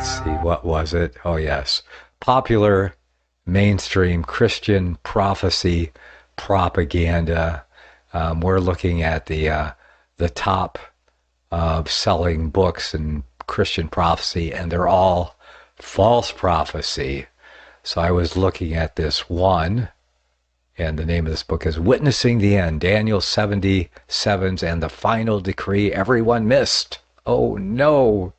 let's see, what was it? Oh, yes. Popular mainstream Christian prophecy propaganda. We're looking at the top selling books in Christian prophecy, and they're all false prophecy. So I was looking at this one, and the name of this book is Witnessing the End, Daniel 77s and the Final Decree Everyone Missed. Oh, no.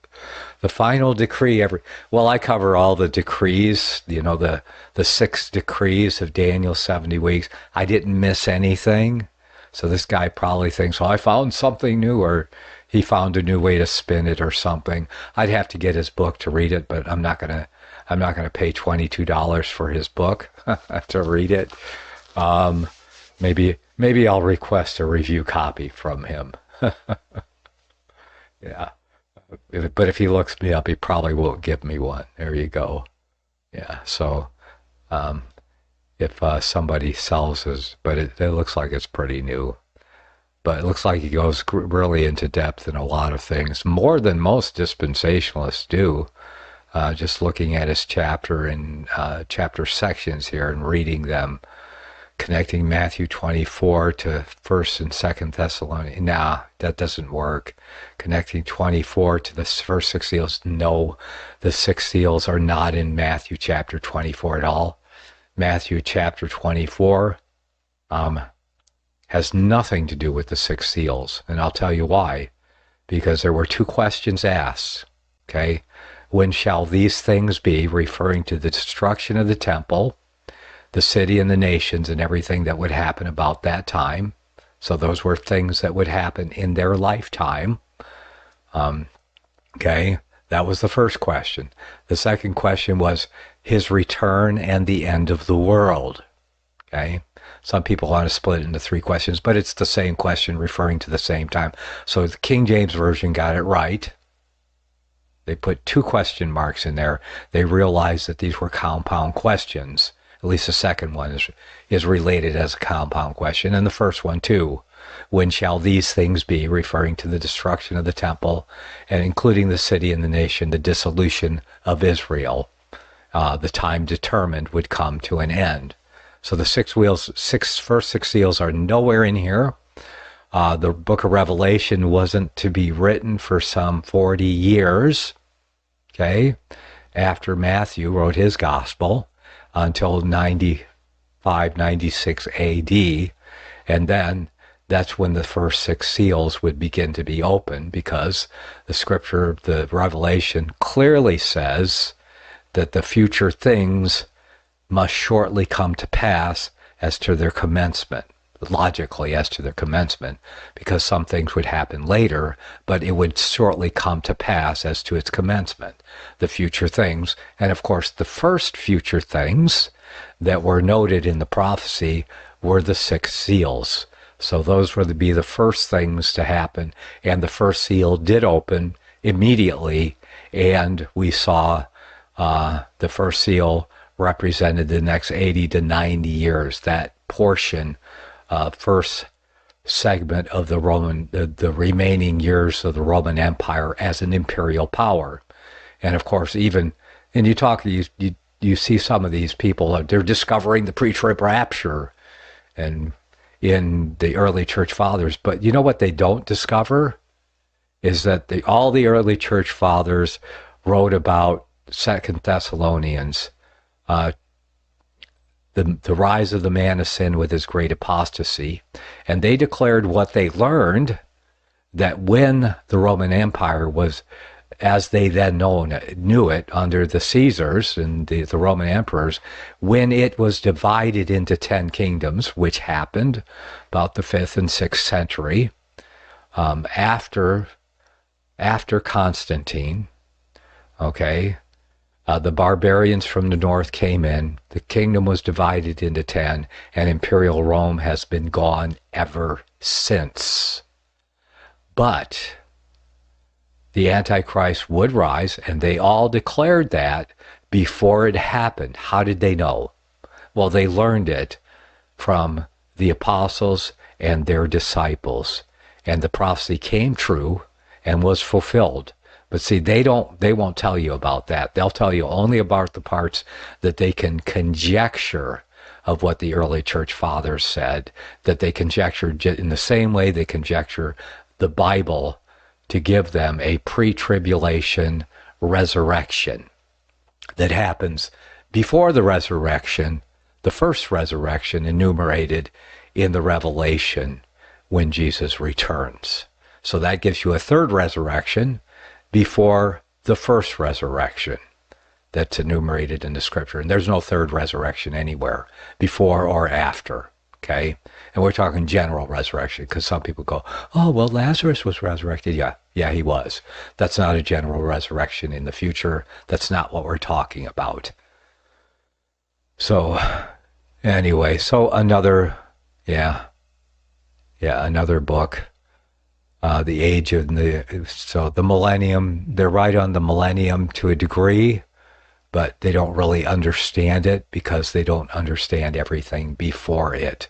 The final decree. Well, I cover all the decrees, the 6 decrees of Daniel 70 weeks. I didn't miss anything. So this guy probably thinks, well, I found something new, or he found a new way to spin it or something. I'd have to get his book to read it, but I'm not gonna pay $22 for his book to read it. Maybe I'll request a review copy from him. Yeah. But if he looks me up, he probably won't give me one. There you go. Yeah. So, if somebody sells his, but it looks like it's pretty new. But it looks like he goes really into depth in a lot of things, more than most dispensationalists do. Just looking at his chapter and chapter sections here and reading them, connecting Matthew 24 to 1st and 2nd Thessalonians. Nah, that doesn't work. Connecting 24 to the first 6 seals. No, the 6 seals are not in Matthew chapter 24 at all. Matthew chapter 24 has nothing to do with the 6 seals. And I'll tell you why. Because there were 2 questions asked. Okay? When shall these things be? Referring to the destruction of the temple, the city and the nations, and everything that would happen about that time. So those were things that would happen in their lifetime. Okay, that was the first question. The second question was his return and the end of the world. Okay, some people want to split it into 3 questions, but it's the same question referring to the same time. So the King James Version got it right. They put 2 question marks in there. They realized that these were compound questions. At least the second one is related as a compound question, and the first one too. When shall these things be? Referring to the destruction of the temple, and including the city and the nation, the dissolution of Israel. The time determined would come to an end. So the first 6 seals are nowhere in here. The book of Revelation wasn't to be written for some 40 years, okay, after Matthew wrote his gospel, until 95, 96 AD, and then that's when the first 6 seals would begin to be opened, because the scripture, the Revelation, clearly says that the future things must shortly come to pass as to their commencement, logically as to their commencement, because some things would happen later, but it would shortly come to pass as to its commencement, the future things. And of course, the first future things that were noted in the prophecy were the 6 seals. So those were to be the first things to happen, and the first seal did open immediately, and we saw the first seal represented the next 80 to 90 years, that portion, first segment of the remaining years of the Roman Empire as an imperial power. And of course, and you see some of these people, they're discovering the pre-trib rapture and in the early church fathers. But you know what they don't discover? Is that all the early church fathers wrote about 2nd Thessalonians, the rise of the man of sin with his great apostasy, and they declared what they learned, that when the Roman Empire was, as they then knew it under the Caesars and the Roman emperors, when it was divided into 10 kingdoms, which happened about the 5th and 6th century, after Constantine, okay, the barbarians from the north came in, the kingdom was divided into 10, and imperial Rome has been gone ever since. But the Antichrist would rise, and they all declared that before it happened. How did they know? Well, they learned it from the apostles and their disciples, and the prophecy came true and was fulfilled. But see, they won't tell you about that. They'll tell you only about the parts that they can conjecture of what the early church fathers said, that they conjecture in the same way they conjecture the Bible to give them a pre-tribulation resurrection that happens before the resurrection, the first resurrection enumerated in the Revelation when Jesus returns. So that gives you a third resurrection before the first resurrection that's enumerated in the scripture. And there's no third resurrection anywhere, before or after, okay? And we're talking general resurrection, because some people go, oh, well, Lazarus was resurrected. Yeah, he was. That's not a general resurrection in the future. That's not what we're talking about. So, anyway, so another book. The age of the millennium, they're right on the millennium to a degree, but they don't really understand it because they don't understand everything before it.